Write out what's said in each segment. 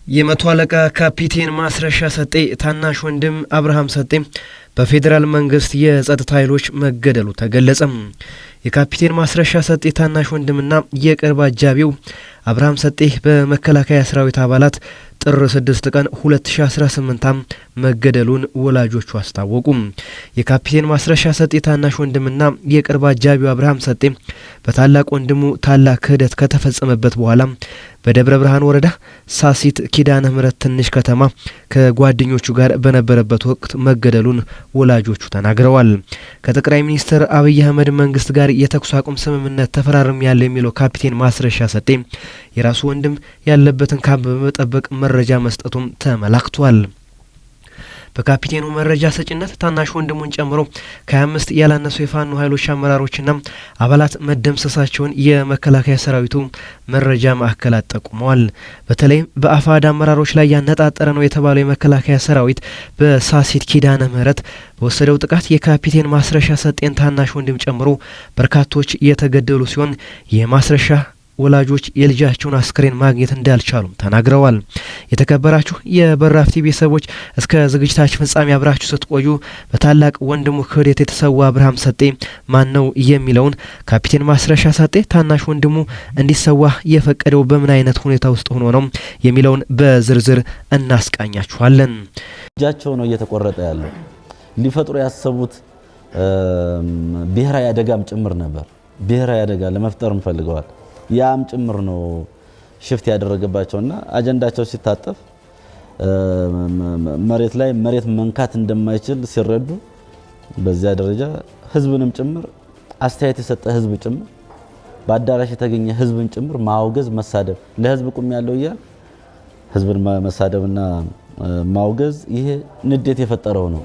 የመቶ አለቃ ካፒቴን ማስረሻ ሰጤ ታናሽ ወንድም አብርሃም ሰጤ በፌዴራል መንግስት የጸጥታ ኃይሎች መገደሉ ተገለጸ። የካፒቴን ማስረሻ ሰጤ ታናሽ ወንድምና የቅርብ አጃቢው አብርሃም ሰጤ በመከላከያ ሰራዊት አባላት ጥር 6 ቀን 2018 መገደሉን ወላጆቹ አስታወቁ። የካፒቴን ማስረሻ ሰጤ ታናሽ ወንድምና የቅርብ አጃቢው አብርሃም ሰጤ በታላቅ ወንድሙ ታላቅ ክህደት ከተፈጸመበት በኋላ በደብረ ብርሃን ወረዳ ሳሲት ኪዳነ ምህረት ትንሽ ከተማ ከጓደኞቹ ጋር በነበረበት ወቅት መገደሉን ወላጆቹ ተናግረዋል። ከጠቅላይ ሚኒስትር አብይ አህመድ መንግስት ጋር የተኩስ አቁም ስምምነት ተፈራርም ያለ የሚለው ካፒቴን ማስረሻ ሰጤ የራሱ ወንድም ያለበትን ካምፕ በመጠበቅ መረጃ መስጠቱም ተመላክቷል። በካፒቴኑ መረጃ ሰጭነት ታናሽ ወንድሙን ጨምሮ ከ25 ያላነሱ የፋኖ ኃይሎች አመራሮችና አባላት መደምሰሳቸውን የመከላከያ ሰራዊቱ መረጃ ማዕከላት ጠቁመዋል። በተለይም በአፋድ አመራሮች ላይ ያነጣጠረ ነው የተባለው የመከላከያ ሰራዊት በሳሲት ኪዳነ ምህረት በወሰደው ጥቃት የካፒቴን ማስረሻ ሰጤን ታናሽ ወንድም ጨምሮ በርካቶች የተገደሉ ሲሆን የማስረሻ ወላጆች የልጃቸውን አስክሬን ማግኘት እንዳልቻሉም ተናግረዋል። የተከበራችሁ የበራፍ ቲቪ ቤተሰቦች እስከ ዝግጅታችን ፍጻሜ አብራችሁ ስትቆዩ በታላቅ ወንድሙ ክህደት የተሰዋ አብርሃም ሰጤ ማን ነው የሚለውን ካፒቴን ማስረሻ ሰጤ ታናሽ ወንድሙ እንዲሰዋ የፈቀደው በምን አይነት ሁኔታ ውስጥ ሆኖ ነው የሚለውን በዝርዝር እናስቃኛችኋለን። ልጃቸው ነው እየተቆረጠ ያለው። ሊፈጥሩ ያሰቡት ብሔራዊ አደጋም ጭምር ነበር። ብሔራዊ አደጋ ለመፍጠርም ፈልገዋል። ያም ጭምር ነው ሽፍት ያደረገባቸውና አጀንዳቸው ሲታጠፍ መሬት ላይ መሬት መንካት እንደማይችል ሲረዱ በዚያ ደረጃ ህዝብንም ጭምር አስተያየት የሰጠ ህዝብ ጭምር በአዳራሽ የተገኘ ህዝብን ጭምር ማውገዝ፣ መሳደብ ለህዝብ ቁም ያለው ይያል ህዝብን መሳደብና ማውገዝ ይሄ ንዴት የፈጠረው ነው።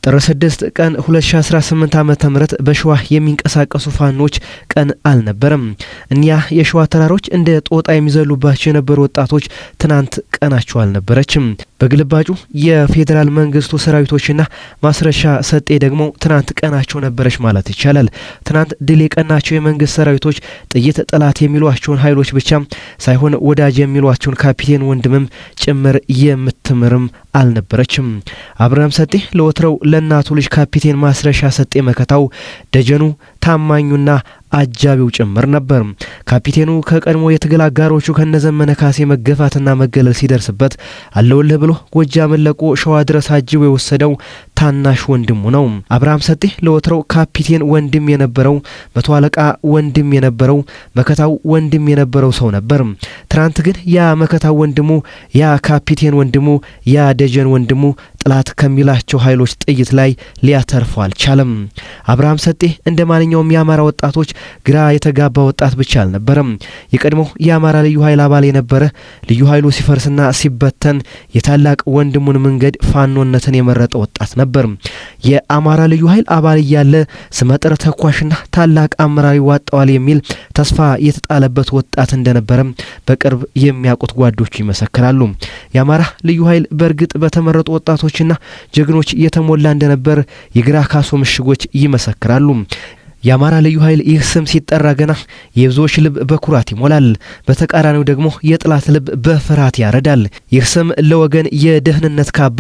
ጥር 6 ቀን 2018 ዓመተ ምህረት በሸዋ የሚንቀሳቀሱ ፋኖች ቀን አልነበረም። እኒያ የሸዋ ተራሮች እንደ ጦጣ የሚዘሉባቸው የነበሩ ወጣቶች ትናንት ቀናቸው አልነበረችም። በግልባጩ የፌዴራል መንግስቱ ሰራዊቶችና ማስረሻ ሰጤ ደግሞ ትናንት ቀናቸው ነበረች ማለት ይቻላል። ትናንት ድል የቀናቸው የመንግስት ሰራዊቶች ጥይት ጠላት የሚሏቸውን ኃይሎች ብቻ ሳይሆን ወዳጅ የሚሏቸውን ካፒቴን ወንድምም ጭምር የምትምርም አልነበረችም። አብርሃም ሰጤ ለወትረው ለናቱ ልጅ ካፒቴን ማስረሻ ሰጤ መከታው ደጀኑ ታማኙና አጃቢው ጭምር ነበር። ካፒቴኑ ከቀድሞ የትግል አጋሮቹ ከነዘመነ ካሴ መገፋትና መገለል ሲደርስበት አለውልህ ብሎ ጎጃምን ለቆ ሸዋ ድረስ አጅቦ የወሰደው ታናሽ ወንድሙ ነው። አብርሃም ሰጤ ለወትረው ካፒቴን ወንድም የነበረው መቶ አለቃ ወንድም የነበረው መከታው ወንድም የነበረው ሰው ነበር። ትናንት ግን ያ መከታው ወንድሙ፣ ያ ካፒቴን ወንድሙ፣ ያ ደጀን ወንድሙ ጥላት ከሚላቸው ኃይሎች ጥይት ላይ ሊያተርፈው አልቻለም። አብርሃም ሰጤ እንደ ማንኛውም የአማራ ወጣቶች ግራ የተጋባ ወጣት ብቻ አልነበረም። የቀድሞ የአማራ ልዩ ኃይል አባል የነበረ ልዩ ኃይሉ ሲፈርስና ሲበተን የታላቅ ወንድሙን መንገድ ፋኖነትን የመረጠ ወጣት ነበር። የአማራ ልዩ ኃይል አባል እያለ ስመጥር ተኳሽና ታላቅ አመራር ይዋጣዋል የሚል ተስፋ የተጣለበት ወጣት እንደነበረ በቅርብ የሚያውቁት ጓዶቹ ይመሰክራሉ። የአማራ ልዩ ኃይል በእርግጥ በተመረጡ ወጣቶችና ጀግኖች የተሞላ እንደነበር የግራ ካሶ ምሽጎች ይመሰክራሉ። የአማራ ልዩ ኃይል ይህ ስም ሲጠራ ገና የብዙዎች ልብ በኩራት ይሞላል። በተቃራኒው ደግሞ የጥላት ልብ በፍርሃት ያረዳል። ይህ ስም ለወገን የደህንነት ካባ፣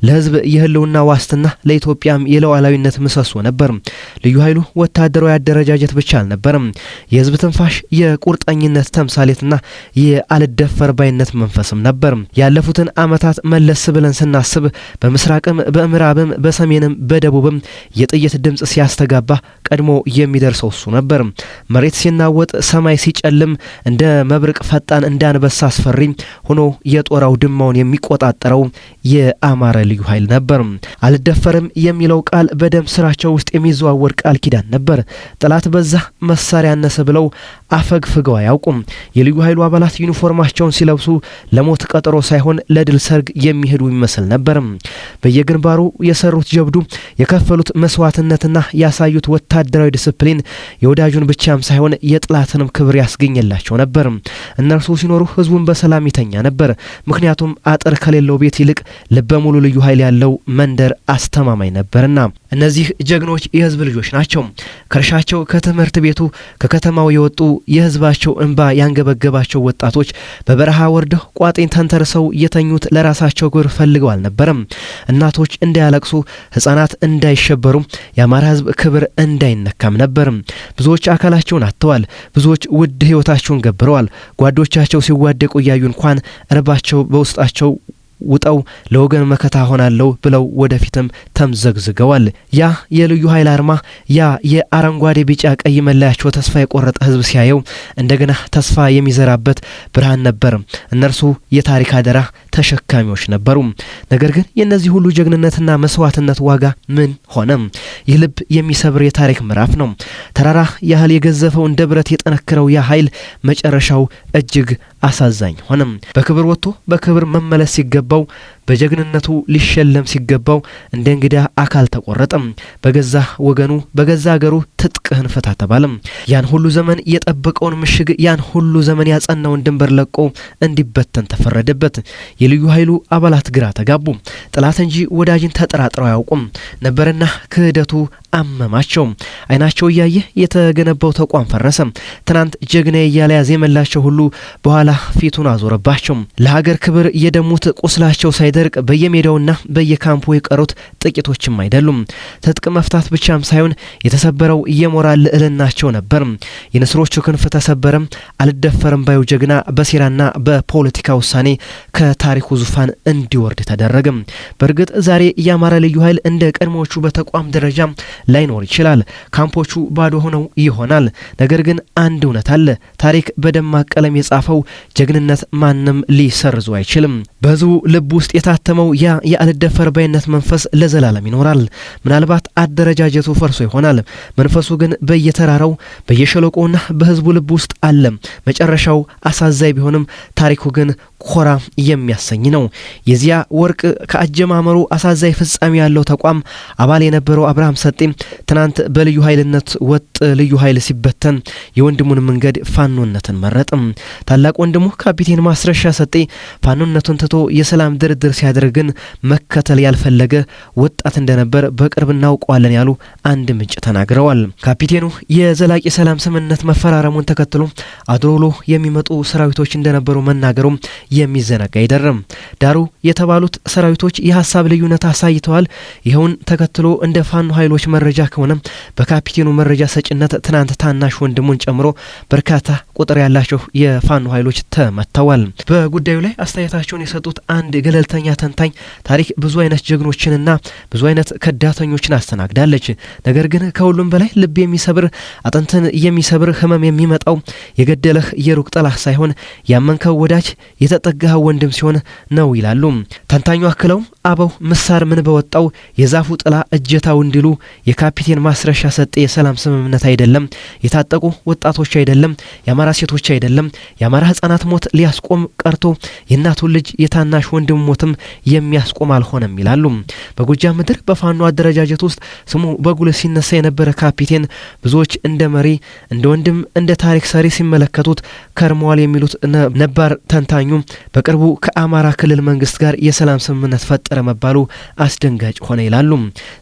ለህዝብ የህልውና ዋስትና፣ ለኢትዮጵያም የሉዓላዊነት ምሰሶ ነበር። ልዩ ኃይሉ ወታደራዊ አደረጃጀት ብቻ አልነበረም። የህዝብ ትንፋሽ፣ የቁርጠኝነት ተምሳሌትና የአልደፈር ባይነት መንፈስም ነበር። ያለፉትን ዓመታት መለስ ብለን ስናስብ በምስራቅም በምዕራብም በሰሜንም በደቡብም የጥይት ድምጽ ሲያስተጋባ ቀድሞ የሚደርሰው እሱ ነበር። መሬት ሲናወጥ፣ ሰማይ ሲጨልም እንደ መብረቅ ፈጣን እንዳንበሳ አስፈሪ ሆኖ የጦራው ድማውን የሚቆጣጠረው የአማራ ልዩ ኃይል ነበር። አልደፈርም የሚለው ቃል በደም ስራቸው ውስጥ የሚዘዋወር ቃል ኪዳን ነበር። ጠላት በዛ መሳሪያ ያነሰ ብለው አፈግፍገው አያውቁም። የልዩ ኃይሉ አባላት ዩኒፎርማቸውን ሲለብሱ ለሞት ቀጠሮ ሳይሆን ለድል ሰርግ የሚሄዱ ይመስል ነበር። በየግንባሩ የሰሩት ጀብዱ፣ የከፈሉት መስዋዕትነትና ያሳዩት ወታደራዊ ዲስፕሊን የወዳጁን ብቻም ሳይሆን የጥላትንም ክብር ያስገኘላቸው ነበር። እነርሱ ሲኖሩ ህዝቡን በሰላም ይተኛ ነበር። ምክንያቱም አጥር ከሌለው ቤት ይልቅ ልበ ሙሉ ልዩ ኃይል ያለው መንደር አስተማማኝ ነበርና። እነዚህ ጀግኖች የህዝብ ልጆች ናቸው። ከርሻቸው፣ ከትምህርት ቤቱ፣ ከከተማው የወጡ የህዝባቸው እንባ ያንገበገባቸው ወጣቶች በበረሃ ወርደው ቋጤን ተንተርሰው የተኙት ለራሳቸው ግብር ፈልገው አልነበረም። እናቶች እንዳያለቅሱ፣ ህፃናት እንዳይሸበሩ፣ የአማራ ህዝብ ክብር እንዳይነካም ነበር። ብዙዎች አካላቸውን አጥተዋል። ብዙዎች ውድ ህይወታቸውን ገብረዋል። ጓዶቻቸው ሲዋደቁ ያዩ እንኳን እርባቸው በውስጣቸው ውጣው ለወገን መከታ ሆናለው ብለው ወደፊትም ተምዘግዝገዋል። ያ የልዩ ኃይል አርማ፣ ያ የአረንጓዴ ቢጫ ቀይ መለያቸው ተስፋ የቆረጠ ህዝብ ሲያየው እንደገና ተስፋ የሚዘራበት ብርሃን ነበር። እነርሱ የታሪክ አደራ ተሸካሚዎች ነበሩ። ነገር ግን የነዚህ ሁሉ ጀግንነትና መስዋዕትነት ዋጋ ምን ሆነ? ይህ ልብ የሚሰብር የታሪክ ምዕራፍ ነው። ተራራ ያህል የገዘፈው እንደ ብረት የጠነከረው ያ ኃይል መጨረሻው እጅግ አሳዛኝ ሆነ። በክብር ወጥቶ በክብር መመለስ ሲገባው፣ በጀግንነቱ ሊሸለም ሲገባው እንደ እንግዳ አካል ተቆረጠ። በገዛ ወገኑ በገዛ ሀገሩ ትጥቅህን ፍታ ተባለ። ያን ሁሉ ዘመን የጠበቀውን ምሽግ፣ ያን ሁሉ ዘመን ያጸናውን ድንበር ለቆ እንዲበተን ተፈረደበት። የልዩ ኃይሉ አባላት ግራ ተጋቡ። ጥላት እንጂ ወዳጅን ተጠራጥረው አያውቁም ነበርና ክህደቱ አመማቸው። አይናቸው እያየ የተገነባው ተቋም ፈረሰ። ትናንት ጀግና እያለ ያዜመላቸው ሁሉ በኋላ ፊቱን አዞረባቸው። ለሀገር ክብር የደሙት ቁስላቸው ሳይደርቅ በየሜዳውና በየካምፑ የቀሩት ጥቂቶችም አይደሉም። ትጥቅ መፍታት ብቻም ሳይሆን የተሰበረው የሞራል ልዕልናቸው ነበር። የንስሮቹ ክንፍ ተሰበረ። አልደፈርም ባዩ ጀግና በሴራና በፖለቲካ ውሳኔ ከታሪኩ ዙፋን እንዲወርድ ተደረገ። በእርግጥ ዛሬ የአማራ ልዩ ኃይል እንደ ቀድሞዎቹ በተቋም ደረጃ ላይኖር ይችላል። ካምፖቹ ባዶ ሆነው ይሆናል። ነገር ግን አንድ እውነት አለ። ታሪክ በደማቅ ቀለም የጻፈው ጀግንነት ማንም ሊሰርዙ አይችልም። በህዝቡ ልብ ውስጥ የታተመው ያ የአልደፈር ባይነት መንፈስ ለዘላለም ይኖራል። ምናልባት አደረጃጀቱ ፈርሶ ይሆናል። መንፈሱ ግን በየተራራው በየሸለቆውና በህዝቡ ልብ ውስጥ አለ። መጨረሻው አሳዛኝ ቢሆንም ታሪኩ ግን ኮራ የሚያሰኝ ነው። የዚያ ወርቅ ከአጀማመሩ አሳዛኝ ፍጻሜ ያለው ተቋም አባል የነበረው አብርሃም ሰጤ ትናንት በልዩ ኃይልነት ወጥ ልዩ ኃይል ሲበተን የወንድሙን መንገድ ፋኖነትን መረጠ። ታላቅ ወንድሙ ካፒቴን ማስረሻ ሰጤ ፋኖነቱን ትቶ የሰላም ድርድር ሲያደርግን መከተል ያልፈለገ ወጣት እንደነበር በቅርብ እናውቀዋለን ያሉ አንድ ምንጭ ተናግረዋል። ካፒቴኑ የዘላቂ ሰላም ስምምነት መፈራረሙን ተከትሎ አድሮሎ የሚመጡ ሰራዊቶች እንደነበሩ መናገሩ የሚዘነጋ አይደለም። ዳሩ የተባሉት ሰራዊቶች የሐሳብ ልዩነት አሳይተዋል። ይኸውን ተከትሎ እንደ ፋኖ ኃይሎች መረጃ ከሆነ በካፒቴኑ መረጃ ሰጭነት ትናንት ታናሽ ወንድሙን ጨምሮ በርካታ ቁጥር ያላቸው የፋኖ ኃይሎች ተመተዋል። በጉዳዩ ላይ አስተያየታቸውን የሰጡት አንድ ገለልተኛ ተንታኝ ታሪክ ብዙ አይነት ጀግኖችንና ብዙ አይነት ከዳተኞችን አስተናግዳለች። ነገር ግን ከሁሉም በላይ ልብ የሚሰብር አጥንትን የሚሰብር ህመም የሚመጣው የገደለህ የሩቅ ጠላህ ሳይሆን ያመንከው ወዳጅ የተጠጋህ ወንድም ሲሆን ነው ይላሉ ተንታኙ። አክለው አበው ምሳር ምን በወጣው የዛፉ ጥላ እጀታው እንዲሉ የካፒቴን ማስረሻ ሰጤ የሰላም ስምምነት አይደለም፣ የታጠቁ ወጣቶች አይደለም፣ የአማራ ሴቶች አይደለም፣ የአማራ ህፃናት ሞት ሊያስቆም ቀርቶ የእናቱን ልጅ የታናሽ ወንድም ሞትም የሚያስቆም አልሆነም ይላሉ። በጎጃም ምድር በፋኖ አደረጃጀት ውስጥ ስሙ በጉልህ ሲነሳ የነበረ ካፒቴን ብዙዎች እንደ መሪ፣ እንደ ወንድም፣ እንደ ታሪክ ሰሪ ሲመለከቱት ከርመዋል የሚሉት ነባር ተንታኙ በቅርቡ ከአማራ ክልል መንግስት ጋር የሰላም ስምምነት ፈጠረ መባሉ አስደንጋጭ ሆነ ይላሉ።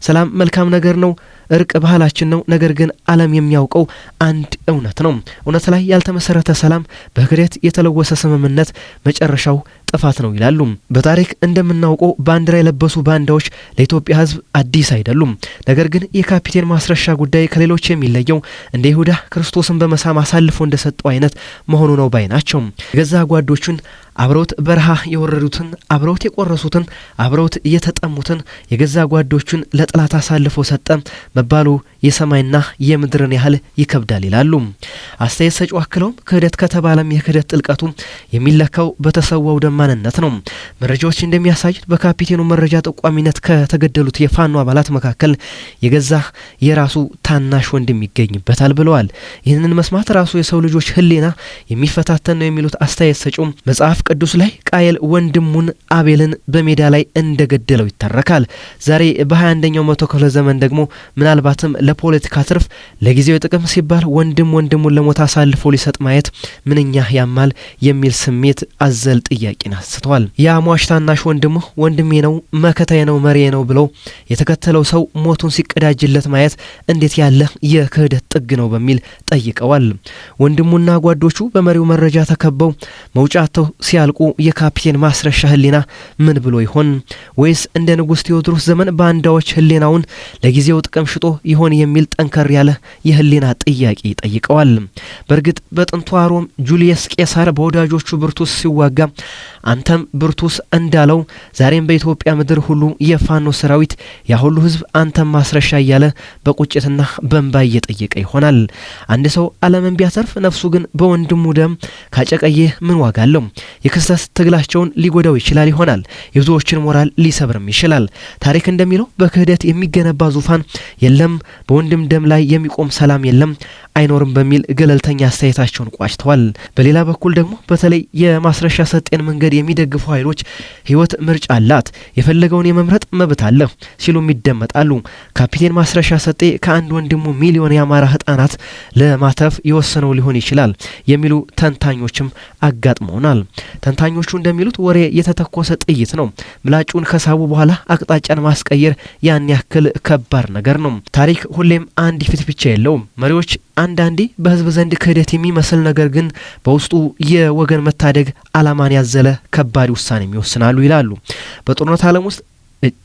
ሰላም መልካም ነገር ነው። እርቅ ባህላችን ነው። ነገር ግን ዓለም የሚያውቀው አንድ እውነት ነው። እውነት ላይ ያልተመሰረተ ሰላም፣ በክህደት የተለወሰ ስምምነት መጨረሻው ጥፋት ነው ይላሉ። በታሪክ እንደምናውቀው ባንዲራ የለበሱ ባንዳዎች ለኢትዮጵያ ህዝብ አዲስ አይደሉም። ነገር ግን የካፒቴን ማስረሻ ጉዳይ ከሌሎች የሚለየው እንደ ይሁዳ ክርስቶስን በመሳም አሳልፎ እንደሰጠው አይነት መሆኑ ነው ባይ ናቸው። የገዛ ጓዶቹን አብረውት በረሃ የወረዱትን፣ አብረውት የቆረሱትን፣ አብረውት የተጠሙትን የገዛ ጓዶቹን ለጥላት አሳልፎ ሰጠ መባሉ የሰማይና የምድርን ያህል ይከብዳል ይላሉ። አስተያየት ሰጪው አክለውም ክህደት ከተባለም የክህደት ጥልቀቱ የሚለካው በተሰዋው ደማንነት ነው። መረጃዎች እንደሚያሳዩት በካፒቴኑ መረጃ ጠቋሚነት ከተገደሉት የፋኖ አባላት መካከል የገዛ የራሱ ታናሽ ወንድም ይገኝበታል ብለዋል። ይህንን መስማት ራሱ የሰው ልጆች ህሊና የሚፈታተን ነው የሚሉት አስተያየት ሰጪው መጽሐፍ ቅዱስ ላይ ቃየል ወንድሙን አቤልን በሜዳ ላይ እንደገደለው ይተረካል። ዛሬ በ21ኛው መቶ ክፍለ ዘመን ደግሞ ምናልባትም ለፖለቲካ ትርፍ ለጊዜው ጥቅም ሲባል ወንድሙን ለሞት አሳልፎ ሊሰጥ ማየት ምንኛ ያማል የሚል ስሜት አዘል ጥያቄን አንስተዋል። ያ ሟች ታናሽ ወንድሜ ነው፣ መከታዬ ነው፣ መሪዬ ነው ብሎ የተከተለው ሰው ሞቱን ሲቀዳጅለት ማየት እንዴት ያለ የክህደት ጥግ ነው በሚል ጠይቀዋል። ወንድሙና ጓዶቹ በመሪው መረጃ ተከበው መውጫተው ሲያልቁ የካፒቴን ማስረሻ ህሊና ምን ብሎ ይሆን? ወይስ እንደ ንጉስ ቴዎድሮስ ዘመን ባንዳዎች ህሊናውን ለጊዜው ጥቅም ሽጦ ይሆን የሚል ጠንከር ያለ የህሊና ጥያቄ ጠይቀዋል። በእርግጥ በጥንቷ ሮም ጁሊየስ ቄሳር በወዳጆቹ ብርቱስ ሲዋጋ አንተም ብርቱስ እንዳለው ዛሬም በኢትዮጵያ ምድር ሁሉ የፋኖ ሰራዊት ያ ሁሉ ህዝብ አንተም ማስረሻ እያለ በቁጭትና በእንባ እየጠየቀ ይሆናል። አንድ ሰው ዓለምን ቢያተርፍ ነፍሱ ግን በወንድሙ ደም ካጨቀየ ምን ዋጋ አለው? የክስተት ትግላቸውን ሊጎዳው ይችላል ይሆናል። የብዙዎችን ሞራል ሊሰብርም ይችላል። ታሪክ እንደሚለው በክህደት የሚገነባ ዙፋን የለም፣ በወንድም ደም ላይ የሚቆም ሰላም የለም አይኖርም በሚል ገለልተኛ አስተያየታቸውን ቋጭተዋል። በሌላ በኩል ደግሞ በተለይ የማስረሻ ሰጤን መንገድ የሚደግፉ ኃይሎች ህይወት ምርጫ አላት፣ የፈለገውን የመምረጥ መብት አለ ሲሉም ይደመጣሉ። ካፒቴን ማስረሻ ሰጤ ከአንድ ወንድሙ ሚሊዮን የአማራ ህፃናት ለማተፍ የወሰነው ሊሆን ይችላል የሚሉ ተንታኞችም አጋጥመውናል። ተንታኞቹ እንደሚሉት ወሬ የተተኮሰ ጥይት ነው። ምላጩን ከሳቡ በኋላ አቅጣጫን ማስቀየር ያን ያክል ከባድ ነገር ነው። ታሪክ ሁሌም አንድ ፊት ብቻ የለውም። መሪዎች አንዳንዴ በህዝብ ዘንድ ክህደት የሚመስል ነገር ግን በውስጡ የወገን መታደግ ዓላማን ያዘለ ከባድ ውሳኔ ይወስናሉ ይላሉ። በጦርነት ዓለም ውስጥ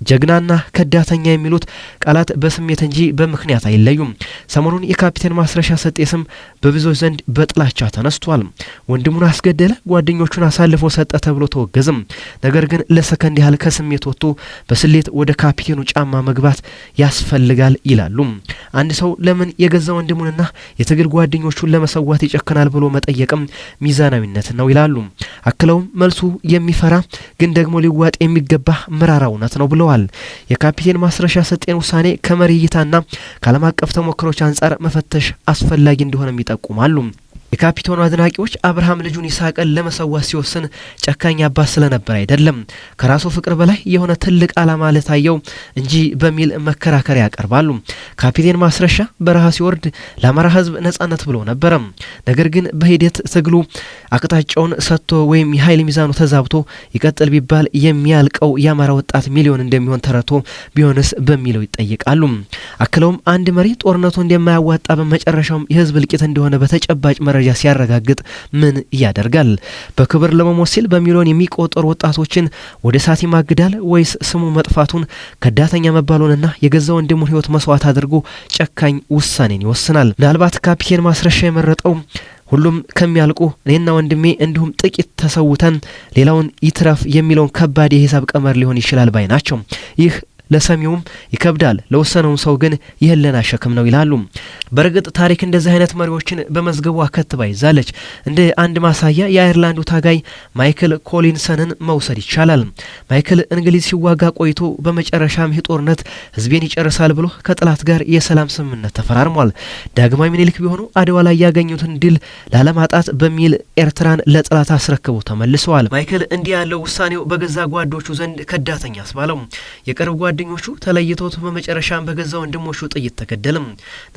ጀግናና ከዳተኛ የሚሉት ቃላት በስሜት እንጂ በምክንያት አይለዩም። ሰሞኑን የካፒቴን ማስረሻ ሰጤ ስም በብዙዎች ዘንድ በጥላቻ ተነስቷል። ወንድሙን አስገደለ፣ ጓደኞቹን አሳልፎ ሰጠ ተብሎ ተወገዘም። ነገር ግን ለሰከንድ ያህል ከስሜት ወጥቶ በስሌት ወደ ካፒቴኑ ጫማ መግባት ያስፈልጋል ይላሉ። አንድ ሰው ለምን የገዛ ወንድሙንና የትግል ጓደኞቹን ለመሰዋት ይጨክናል ብሎ መጠየቅም ሚዛናዊነት ነው ይላሉ። አክለውም መልሱ የሚፈራ ግን ደግሞ ሊዋጥ የሚገባ መራራ እውነት ነው ብለዋል። የካፒቴን ማስረሻ ሰጤን ውሳኔ ከመሪ እይታና ከዓለም አቀፍ ተሞክሮች አንጻር መፈተሽ አስፈላጊ እንደሆነም ይጠቁማሉ። የካፒቴኑ አድናቂዎች አብርሃም ልጁን ይስሐቅን ለመሰዋት ሲወስን ጨካኝ አባት ስለነበር አይደለም ከራሱ ፍቅር በላይ የሆነ ትልቅ ዓላማ ለታየው እንጂ በሚል መከራከሪያ ያቀርባሉ። ካፒቴን ማስረሻ በረሃ ሲወርድ ለአማራ ህዝብ ነጻነት ብሎ ነበር። ነገር ግን በሂደት ትግሉ አቅጣጫውን ሰጥቶ ወይም የኃይል ሚዛኑ ተዛብቶ ይቀጥል ቢባል የሚያልቀው የአማራ ወጣት ሚሊዮን እንደሚሆን ተረቶ ቢሆንስ በሚለው ይጠይቃሉ። አክለውም አንድ መሪ ጦርነቱ እንደማያዋጣ በመጨረሻውም የህዝብ እልቂት እንደሆነ በተጨባጭ መረጃ ሲያረጋግጥ ምን ያደርጋል? በክብር ለመሞት ሲል በሚሊዮን የሚቆጠሩ ወጣቶችን ወደ እሳት ይማግዳል ወይስ ስሙ መጥፋቱን ከዳተኛ መባሉንና የገዛ ወንድሙን ህይወት መስዋዕት አድርጎ ጨካኝ ውሳኔን ይወስናል? ምናልባት ካፒቴን ማስረሻ የመረጠው ሁሉም ከሚያልቁ እኔና ወንድሜ እንዲሁም ጥቂት ተሰውተን ሌላውን ይትረፍ የሚለውን ከባድ የሂሳብ ቀመር ሊሆን ይችላል ባይ ናቸው። ይህ ለሰሚውም ይከብዳል፣ ለወሰነው ሰው ግን የህሊና ሸክም ነው ይላሉ። በርግጥ ታሪክ እንደዚህ አይነት መሪዎችን በመዝገቡ አከትባ ይዛለች። እንደ አንድ ማሳያ የአየርላንዱ ታጋይ ማይክል ኮሊንሰንን መውሰድ ይቻላል። ማይክል እንግሊዝ ሲዋጋ ቆይቶ በመጨረሻም ይህ ጦርነት ህዝቤን ይጨርሳል ብሎ ከጠላት ጋር የሰላም ስምምነት ተፈራርሟል። ዳግማዊ ምኒልክ ቢሆኑ አድዋ ላይ ያገኙትን ድል ላለማጣት በሚል ኤርትራን ለጠላት አስረክበው ተመልሰዋል። ማይክል እንዲህ ያለው ውሳኔው በገዛ ጓዶቹ ዘንድ ከዳተኛ አስባለው። የቅርብ ጓደኞቹ ተለይቶት በመጨረሻም በገዛ ወንድሞቹ ጥይት ተገደለም።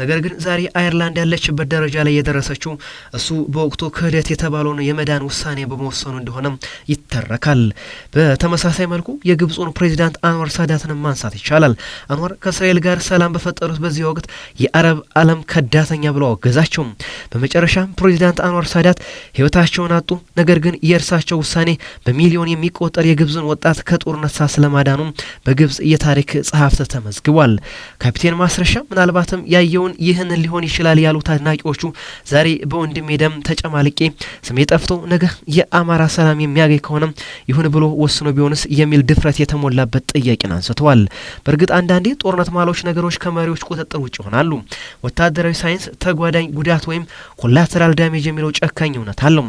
ነገር ግን ዛሬ አየርላንድ ያለችበት ደረጃ ላይ የደረሰችው እሱ በወቅቱ ክህደት የተባለውን የመዳን ውሳኔ በመወሰኑ እንደሆነ ይተረካል። በተመሳሳይ መልኩ የግብፁን ፕሬዚዳንት አንዋር ሳዳትን ማንሳት ይቻላል። አንዋር ከእስራኤል ጋር ሰላም በፈጠሩት በዚህ ወቅት የአረብ ዓለም ከዳተኛ ብለው አወገዛቸው። በመጨረሻም ፕሬዚዳንት አንዋር ሳዳት ህይወታቸውን አጡ። ነገር ግን የእርሳቸው ውሳኔ በሚሊዮን የሚቆጠር የግብፅን ወጣት ከጦርነት ስለማዳኑ በግብፅ የታሪክ ጸሐፍት ተመዝግቧል። ካፒቴን ማስረሻ ምናልባትም ያየውን ይህን ሊሆን ይችላል ያሉት አድናቂዎቹ ዛሬ በወንድሜ ደም ተጨማልቄ ስሜ ጠፍቶ ነገ የአማራ ሰላም የሚያገኝ ከሆነ ይሁን ብሎ ወስኖ ቢሆንስ የሚል ድፍረት የተሞላበት ጥያቄን አንስተዋል። በእርግጥ አንዳንዴ ጦርነት ማሎች ነገሮች ከመሪዎች ቁጥጥር ውጭ ይሆናሉ። ወታደራዊ ሳይንስ ተጓዳኝ ጉዳት ወይም ኮላተራል ዳሜጅ የሚለው ጨካኝ እውነት አለው።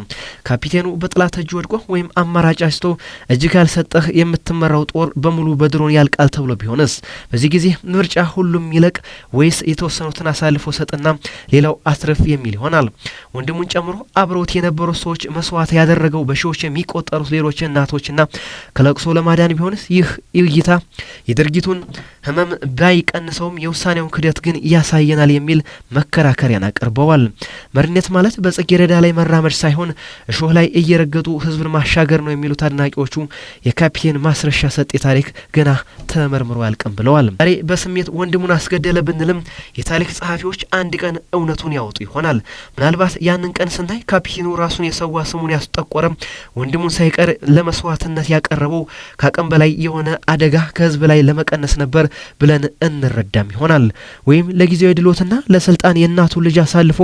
ካፒቴኑ በጥላት እጅ ወድቆ ወይም አማራጭ አስቶ እጅ ካልሰጠህ የምትመራው ጦር በሙሉ በድሮን ያልቃል ተብሎ ቢሆንስ? በዚህ ጊዜ ምርጫ ሁሉም ይለቅ ወይስ የተወሰኑትን አሳልፎ ሰጥና ሌላው አትርፍ የሚል ይሆናል? ወንድሙን ጨምሮ አብረውት የነበሩ ሰዎች መስዋዕት ያደረገው በሺዎች የሚቆጠሩት ሌሎች እናቶችና ከለቅሶ ለማዳን ቢሆንስ? ይህ እይታ የድርጊቱን ህመም ባይቀንሰውም የውሳኔውን ክደት ግን ያሳየናል የሚል መከራከሪያን አቅርበዋል። መሪነት ማለት በጽጌረዳ ላይ መራመድ ሳይሆን እሾህ ላይ እየረገጡ ህዝብን ማሻገር ነው የሚሉት አድናቂዎቹ የካፒቴን ማስረሻ ሰጤ ታሪክ ገና ተመርምሮ ያልቅም ብለዋል። ዛሬ በስሜት ወንድሙን አስገደለ ብንልም የታሪክ ጸሐፊዎች አንድ ቀን እውነቱን ያወጡ ይሆናል። ምናልባት ያንን ቀን ስናይ ካፒቴኑ ራሱን የሰዋ ስሙን ያስጠቆረ ወንድሙን ሳይቀር ለመስዋዕትነት ያቀረበው ከአቅም በላይ የሆነ አደጋ ከህዝብ ላይ ለመቀነስ ነበር ብለን እንረዳም ይሆናል። ወይም ለጊዜያዊ ድሎትና ለስልጣን የእናቱ ልጅ አሳልፎ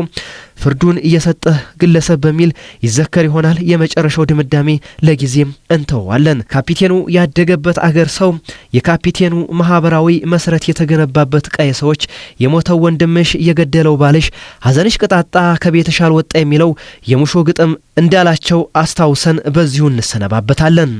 ፍርዱን እየሰጠ ግለሰብ በሚል ይዘከር ይሆናል። የመጨረሻው ድምዳሜ ለጊዜም እንተዋለን። ካፒቴኑ ያደገበት አገር ሰው፣ የካፒቴኑ ማህበራዊ መሰረት የተገነባበት ቀይ ሰዎች፣ የሞተው ወንድምሽ የገደለው ባልሽ፣ ሀዘንሽ ቅጣጣ ከቤትሽ አልወጣ የሚለው የሙሾ ግጥም እንዳላቸው አስታውሰን በዚሁ እንሰነባበታለን።